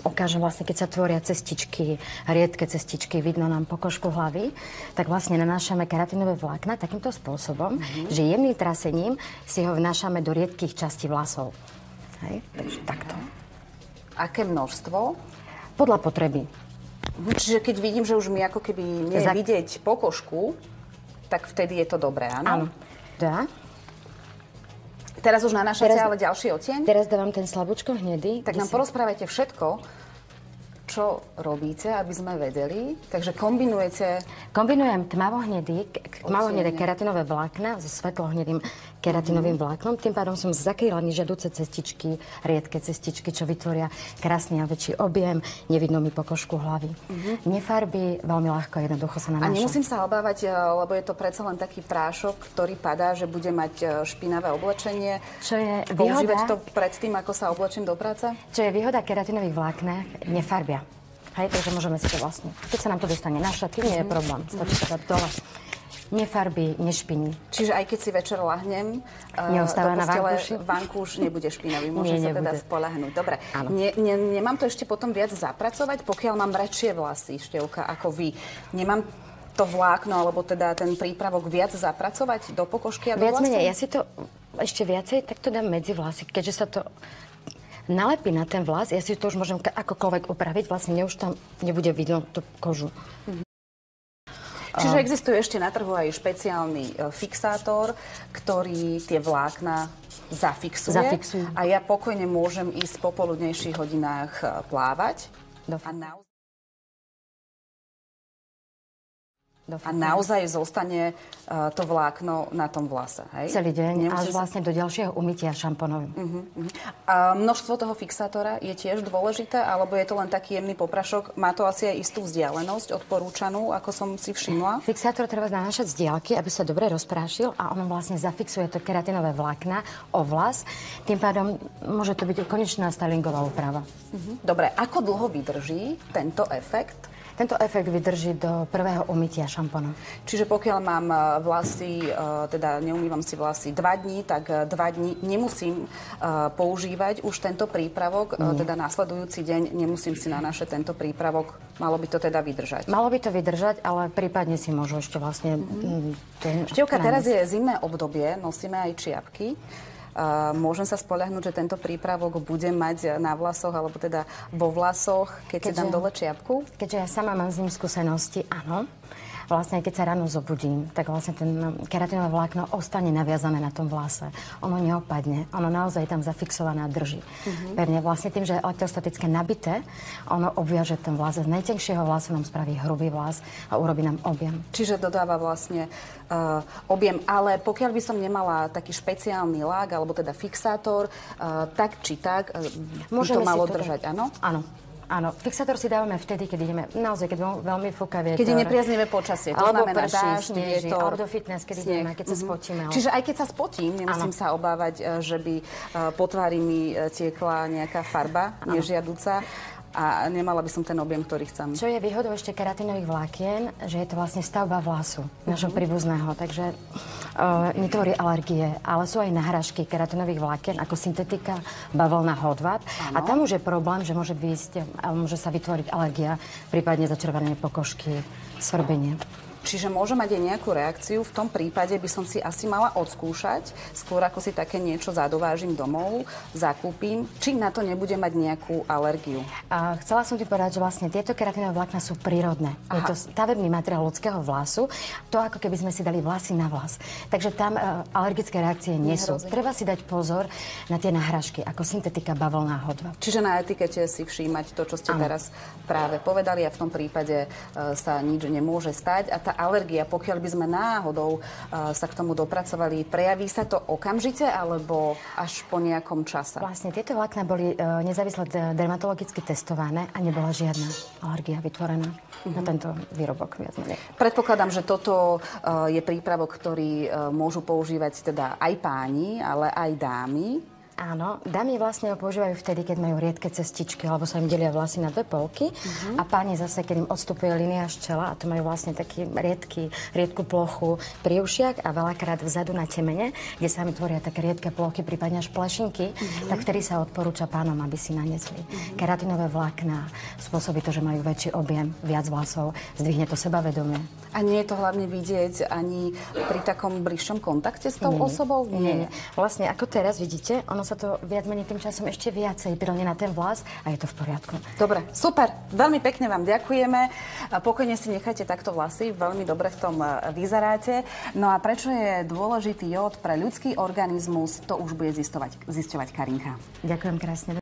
ukážem vlastne, keď sa tvoria cestičky, riedke cestičky, vidno nám pokožku hlavy, tak vlastne nanášame keratinové vlákna takýmto spôsobom, že jemným trasením si ho vnášame do riedkých častí vlasov. Hej, takže takto. Aké množstvo? Podľa potreby. Čiže keď vidím, že už mi ako keby nie je vidieť pokožku, tak vtedy je to dobré, áno? Áno. Dá. Teraz už nanášate ale ďalší odtieň? Teraz dávam ten slabúčko hnedý. Tak nám porozprávajte všetko, čo robíte, aby sme vedeli. Takže kombinujete... Kombinujem tmavo-hnedé keratinové vlákna so svetlo-hnedým keratinovým vláknom. Tým pádom som zakryla nežiaduce cestičky, riedke cestičky, čo vytvoria krásny a väčší objem. Nevidno mi pokožku hlavy. Nefarbí, veľmi ľahko, jednoducho sa nanáša. A nemusím sa obávať, lebo je to predsa len taký prášok, ktorý padá, že bude mať špinavé oblečenie. Čo je používať výhoda? to predtým, ako sa oblečím do práce? Čo je výhoda keratinových vláknach, nefarbia. Hej, takže môžeme si to vlastne... Keď sa nám to dostane na šaty, nie je problém. Stačí to dať dole. Nefarbí, nešpiní. Čiže aj keď si večer lahnem neostáva do na vankúši? vankúš nebude špinavý. Môžem sa teda spoľahnúť. Dobre. Nemám to ešte potom viac zapracovať, pokiaľ mám radšie vlasy, Števka, ako vy. Nemám to vlákno, alebo teda ten prípravok viac zapracovať do pokožky a do vlasov? Viac menej, ja si to ešte viacej takto dám medzi vlasy, keďže sa to nalepí na ten vlas, ja si to už môžem akokoľvek upraviť, vlastne mne už tam nebude vidno tú kožu. Čiže existuje ešte na trhu aj špeciálny fixátor, ktorý tie vlákna zafixuje. A ja pokojne môžem ísť po popoludnejších hodinách plávať. A naozaj zostane to vlákno na tom vlase, hej? Celý deň, až vlastne do ďalšieho umytia šamponom. A množstvo toho fixátora je tiež dôležité, alebo je to len taký jemný poprašok? Má to asi aj istú vzdialenosť odporúčanú, ako som si všimla? Fixátor treba nanášať z diaľky, aby sa dobre rozprášil a on vlastne zafixuje to keratinové vlákna o vlas. Tým pádom môže to byť konečná stylingová úprava. Dobre, ako dlho vydrží tento efekt? Tento efekt vydrží do prvého umytia šamponom. Čiže pokiaľ mám vlasy, teda neumývam si vlasy 2 dní, tak 2 dní nemusím používať už tento prípravok, teda následujúci deň nemusím si nanášať tento prípravok. Malo by to teda vydržať? Malo by to vydržať, ale prípadne si môžu ešte vlastne... Števka, teraz je zimné obdobie, nosíme aj čiapky. Môžem sa spoľahnúť, že tento prípravok bude mať na vlasoch, alebo teda vo vlasoch, keď si dám dole čiapku? Keďže ja sama mám s ním skúsenosti, áno. Vlastne, keď sa ráno zobudím, tak vlastne ten keratinové vlákno ostane naviazané na tom vlase. Ono neopadne. Ono naozaj tam zafixované a drží. Pevne vlastne tým, že je elektrostatické nabité, ono obviaže ten vlas. Z najtenkšieho vlasu nám spraví hrubý vlas a urobí nám objem. Čiže dodáva vlastne objem. Ale pokiaľ by som nemala taký špeciálny lák, alebo teda fixátor, tak či tak by to malo držať, áno? Áno. Áno, fixátor si dávame vtedy, keď ideme, naozaj, keď veľmi fúka vietor. Keď je nepriaznivé počasie, to znamená dážď, vietor, outdoor fitness, keď ideme, keď sa spotíme. Čiže aj keď sa spotím, nemusím sa obávať, že by po tvári mi tiekla nejaká farba nežiaduca. A nemala by som ten objem, ktorý chcem. Čo je výhodou ešte keratinových vlákien, že je to vlastne stavba vlasu našho príbuzného, takže netvorí alergie, ale sú aj nahrážky keratinových vlákien ako syntetika, bavlna, hot watt. A tam už je problém, že môže sa vytvoriť alergia, prípadne začervenenie pokožky, svrbenie. Čiže môže mať aj nejakú reakciu. V tom prípade by som si asi mala odskúšať, skôr ako si také niečo zadovážim domov, zakúpim, či na to nebude mať nejakú alergiu. Chcela som ti povedať, že vlastne tieto keratinové vlákna sú prírodné. Je to stavebný materiál ľudského vlasu, to ako keby sme si dali vlasy na vlas. Takže tam alergické reakcie nie sú. Treba si dať pozor na tie nahrážky, ako syntetika, bavlna, hot watt. Čiže na etikete si všímať to, čo ste teraz práve povedali, a v tom prípade sa nič nemôže stať. A tá alergia, pokiaľ by sme náhodou sa k tomu dopracovali, prejaví sa to okamžite alebo až po nejakom čase? Vlastne tieto vlákna boli nezávisle dermatologicky testované a nebola žiadna alergia vytvorená na tento výrobok. Predpokladám, že toto je prípravok, ktorý môžu používať teda aj páni, ale aj dámy. Áno, dámy vlastne ho používajú vtedy, keď majú riedke cestičky, alebo sa im delia vlasy na dve polky. A páni zase, keď im odstupuje línia z čela, a to majú vlastne taký riedku plochu pri ušiach a veľakrát vzadu na temene, kde sa mi tvoria také riedke plochy, prípadne až plešinky, tak vtedy sa odporúča pánom, aby si naniesli keratinové vlákna. Spôsobí to, že majú väčší objem, viac vlasov, zdvihne to sebavedomie. A nie je to hlavne vidieť ani pri takom bližšom kontakte s tou osobou? Nie. Vlastne ako teraz vidíte, ono sa to viac menej tým časom ešte viacej prilne na ten vlas a je to v poriadku. Dobre, super. Veľmi pekne vám ďakujeme. Pokojne si nechajte takto vlasy, veľmi dobre v tom vyzeráte. No a prečo je dôležitý jód pre ľudský organizmus, to už bude zisťovať Karinka. Ďakujem krásne.